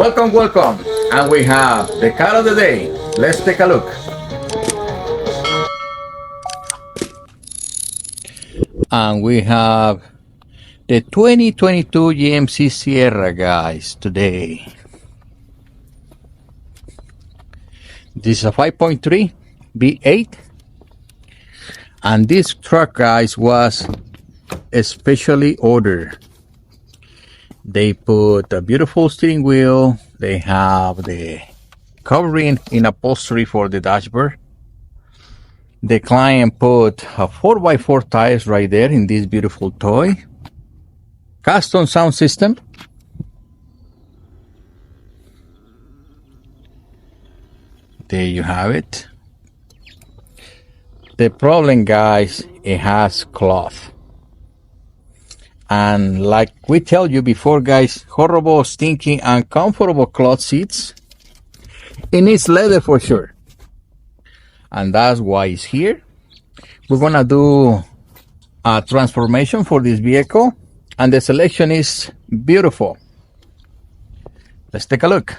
Welcome, welcome. And we have the car of the day. Let's take a look. And we have the 2022 GMC Sierra, guys, today. This is a 5.3 V8. And this truck, guys, was especially ordered. They put a beautiful steering wheel. They have the covering in upholstery for the dashboard. The client put a 4x4 tires right there in this beautiful toy. Custom sound system. There you have it. The problem, guys, it has cloth. And like we tell you before, guys, horrible, stinky, uncomfortable cloth seats. It needs leather for sure. And that's why it's here. We're gonna do a transformation for this vehicle. And the selection is beautiful. Let's take a look.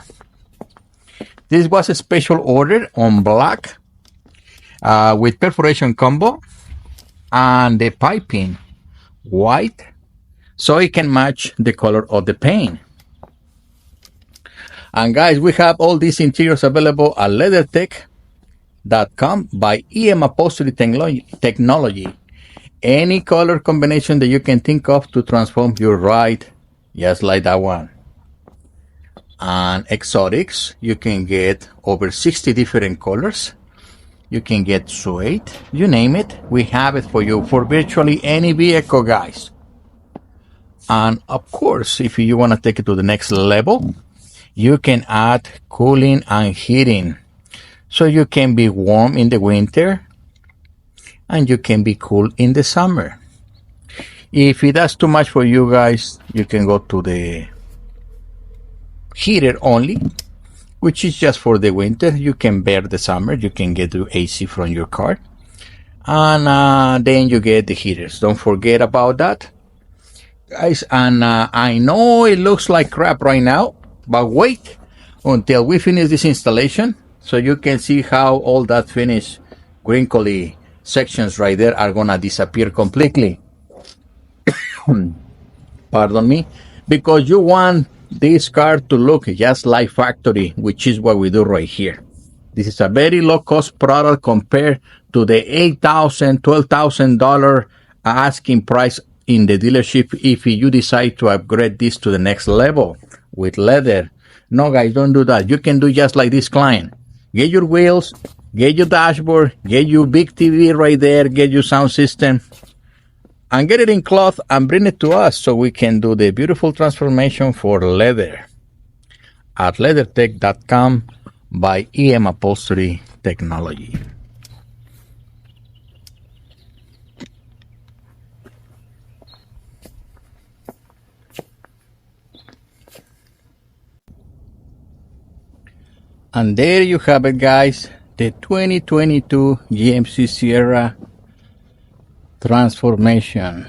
This was a special order on black with perforation combo and the piping white, so it can match the color of the paint. And guys, we have all these interiors available at LeatherTeck.com by Upholstery Technology. Any color combination that you can think of to transform your ride, just like that one. And exotics, you can get over 60 different colors. You can get suede, you name it. We have it for you for virtually any vehicle, guys. And of course, if you want to take it to the next level, you can add cooling and heating. So you can be warm in the winter and you can be cool in the summer. If it does too much for you guys, you can go to the heater only, which is just for the winter. You can bear the summer. You can get the AC from your car. And then you get the heaters. Don't forget about that, guys. And I know it looks like crap right now, but wait until we finish this installation so you can see how all that finished wrinkly sections right there are gonna disappear completely. Pardon me, because you want this car to look just like factory, which is what we do right here. This is a very low cost product compared to the $8,000, $12,000 asking price in the dealership if you decide to upgrade this to the next level with leather. No, guys, don't do that. You can do just like this client. Get your wheels, get your dashboard, get your big TV right there, get your sound system, and get it in cloth and bring it to us so we can do the beautiful transformation for leather at LeatherTeck.com by Upholstery Technology. And there you have it, guys, the 2022 GMC Sierra transformation.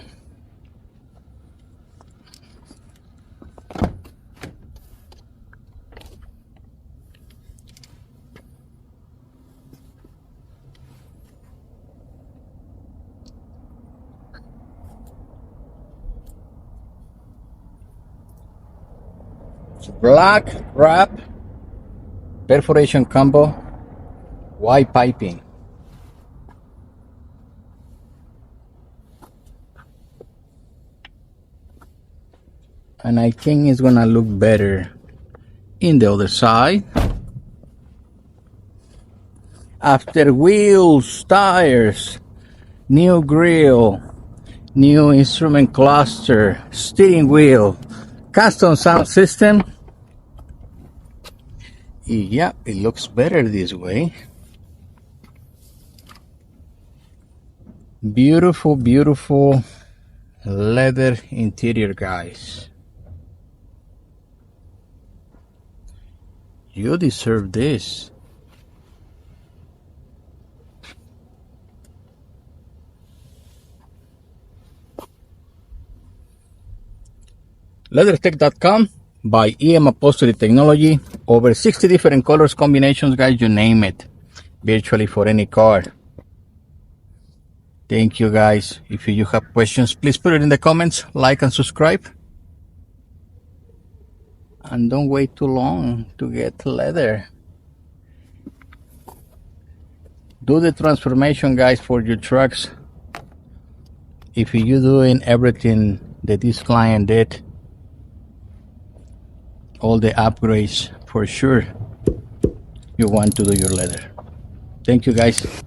Black wrap, perforation combo, white piping. And I think it's gonna look better in the other side. After wheels, tires, new grille, new instrument cluster, steering wheel, custom sound system. Yeah, it looks better this way. Beautiful, beautiful leather interior, guys. You deserve this. LeatherTeck.com by EM Upholstery Technology. Over 60 different colors combinations, guys, you name it, virtually for any car. Thank you, guys. If you have questions, please put it in the comments, like and subscribe. And don't wait too long to get leather. Do the transformation, guys, for your trucks. If you're doing everything that this client did, all the upgrades, for sure you want to do your leather. Thank you, guys.